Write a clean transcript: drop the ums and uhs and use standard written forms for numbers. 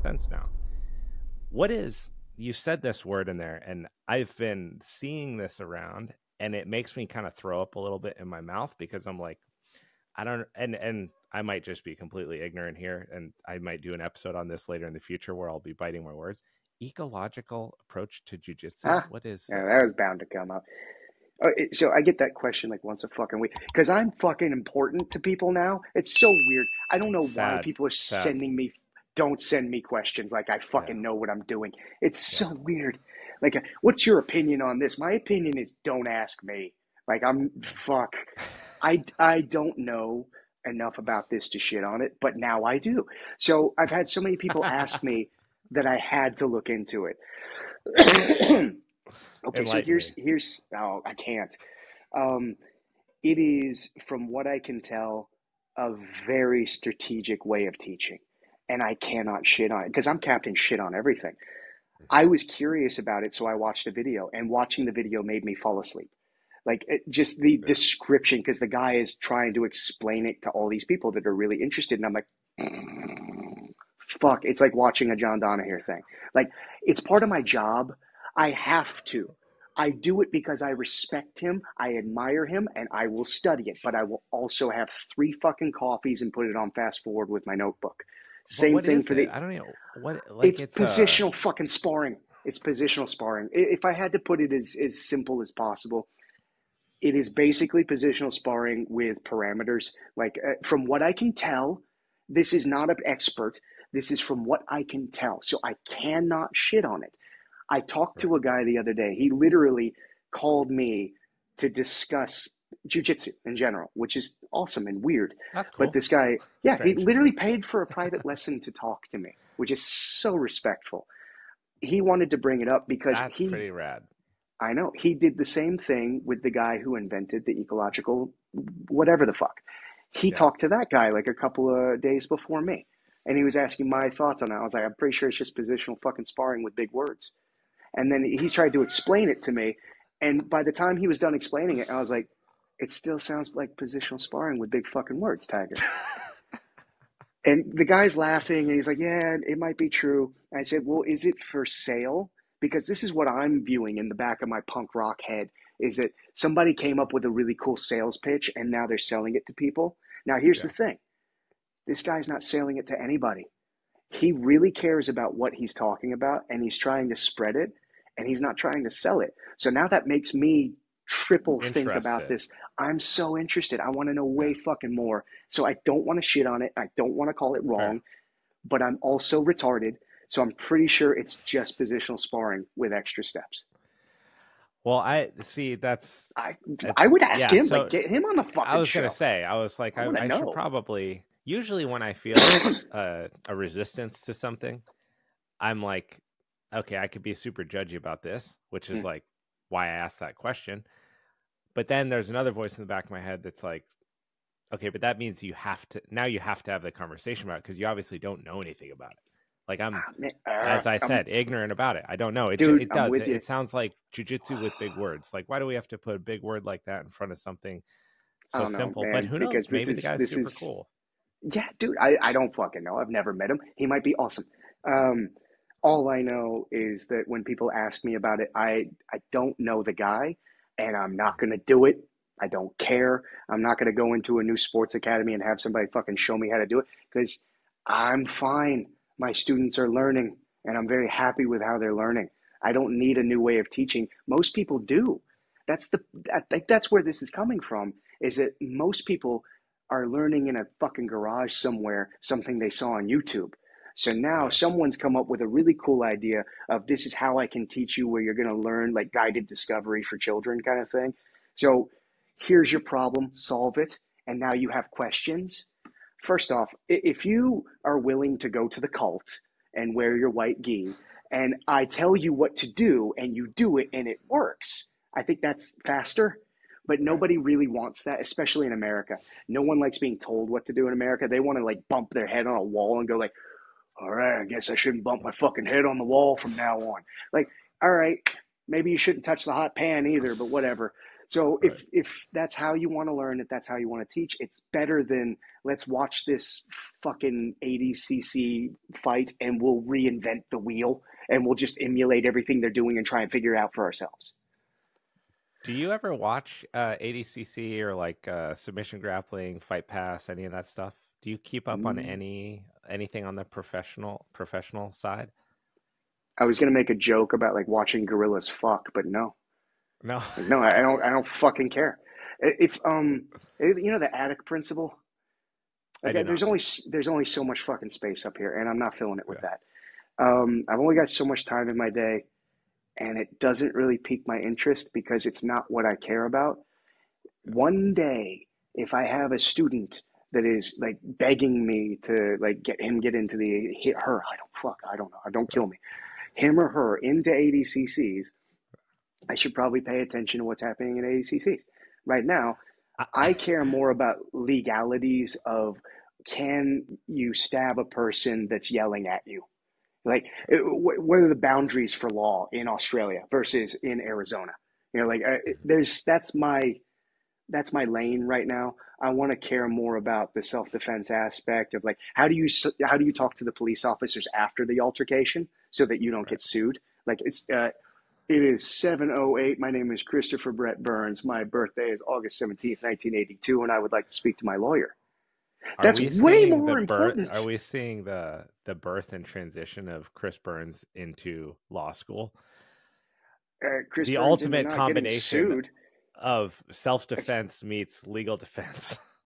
sense now. What is, you said this word in there, and I've been seeing this around, and it makes me kind of throw up a little bit in my mouth because I'm like, I don't, and I might just be completely ignorant here, and I might do an episode on this later in the future where I'll be biting my words. Ecological approach to jujitsu. What is Yeah, this? that was bound to come up. So I get that question like once a fucking week because I'm fucking important to people now. It's so weird. I don't know why Sad. people are sending me. Don't send me questions like I fucking Yeah. know what I'm doing. It's so Yeah. weird. Like, what's your opinion on this? My opinion is don't ask me. Like fuck. I don't know enough about this to shit on it, but now I do. So I've had so many people ask me that I had to look into it. Okay, so Enlighten me. here's oh, I can't. Um, it is, from what I can tell, a very strategic way of teaching, and I cannot shit on it because I'm Captain Shit on everything. I was curious about it, so I watched a video, and watching the video made me fall asleep. Like just the Yeah. description, because the guy is trying to explain it to all these people that are really interested, and I'm like, fuck, it's like watching a John Donahue thing. Like, it's part of my job. I have to. I do it because I respect him, I admire him, and I will study it. But I will also have 3 fucking coffees and put it on fast forward with my notebook. But Same what thing is for it? the. I don't know what, like It's it's positional fucking sparring. It's positional sparring. If I had to put it as simple as possible, it is basically positional sparring with parameters. Like, from what I can tell, this is not an expert. This is from what I can tell. So I cannot shit on it. I talked right. to a guy the other day. He literally called me to discuss jujitsu in general, which is awesome and weird. That's But cool. this guy, yeah, he Strange. literally paid for a private lesson to talk to me, which is so respectful. He wanted to bring it up because That's pretty rad. I know, he did the same thing with the guy who invented the ecological whatever the fuck. He Yeah. talked to that guy like a couple of days before me. And he was asking my thoughts on it. I was like, I'm pretty sure it's just positional fucking sparring with big words. And then he tried to explain it to me. And by the time he was done explaining it, I was like, it still sounds like positional sparring with big fucking words, Tiger. And the guy's laughing and he's like, yeah, it might be true. And I said, well, is it for sale? Because this is what I'm viewing in the back of my punk rock head, is that somebody came up with a really cool sales pitch and now they're selling it to people. Now, here's Yeah. the thing. This guy's not selling it to anybody. He really cares about what he's talking about and he's trying to spread it and he's not trying to sell it. So now that makes me triple think about Interested. this. I'm so interested. I want to know Yeah. way fucking more. So I don't want to shit on it. I don't want to call it Fair. wrong, but I'm also retarded. So I'm pretty sure it's just positional sparring with extra steps. Well, I see I it's I would ask yeah, him, so like, get him on the I fucking was gonna show. say, I was like, I want to I should know. probably, usually when I feel a resistance to something, I'm like, okay, I could be super judgy about this, which is like why I asked that question. But then there's another voice in the back of my head that's like, okay, but that means you have to have the conversation about it because you obviously don't know anything about it. Like as I said, ignorant about it. I don't know. Dude, It I'm does. with you. It sounds like jujitsu with big words. Like, why do we have to put a big word like that in front of something I so don't know, simple? But man, who because knows? Maybe the guy's this super is cool. yeah, dude. I don't fucking know. I've never met him. He might be awesome. Um, all I know is that when people ask me about it, I don't know the guy, and I'm not gonna do it. I don't care. I'm not gonna go into a new sports academy and have somebody fucking show me how to do it because I'm fine. My students are learning, and I'm very happy with how they're learning. I don't need a new way of teaching. Most people do. I think that's where this is coming from. Is that most people are learning in a fucking garage somewhere something they saw on YouTube. So now Yeah. someone's come up with a really cool idea of this is how I can teach you where you're going to learn like guided discovery for children kind of thing. So here's your problem, solve it, and now you have questions. First off, if you are willing to go to the cult and wear your white gi and I tell you what to do and you do it and it works, I think that's faster. But Right. nobody really wants that, especially in America. No one likes being told what to do in America. They want to like bump their head on a wall and go like, all right, I guess I shouldn't bump my fucking head on the wall from now on. Like, all right, maybe you shouldn't touch the hot pan either, but whatever. So Right. if that's how you want to learn, if that's how you want to teach, it's better than let's watch this fucking 80cc fight and we'll reinvent the wheel and we'll just emulate everything they're doing and try and figure it out for ourselves. Do you ever watch ADCC or like submission grappling, Fight Pass, any of that stuff? Do you keep up on Mm. anything on the professional side? I was gonna make a joke about like watching gorillas fuck, but no, No, like no, I don't fucking care. If you know the attic principle, I like do not. there's only so much fucking space up here, and I'm not filling it with Yeah. that. I've only got so much time in my day, and it doesn't really pique my interest because it's not what I care about. One day, if I have a student that is like begging me to like get into the hit her, I don't know, don't kill me, him or her into ADCCs, I should probably pay attention to what's happening in ADCCs. Right now, I, I care more about legalities of can you stab a person that's yelling at you? Like, what are the boundaries for law in Australia versus in Arizona? You know, like there's that's my lane right now. I want to care more about the self defense aspect of like how do you talk to the police officers after the altercation so that you don't right. get sued. Like it is 7:08. My name is Christopher Brett Burns. My birthday is August 17th, 1982, and I would like to speak to my lawyer. Are That's we way seeing the more birth? important. Are we seeing the birth and transition of Chris Burns into law school? Chris The Burns into ultimate not getting combination sued. of self defense meets legal defense.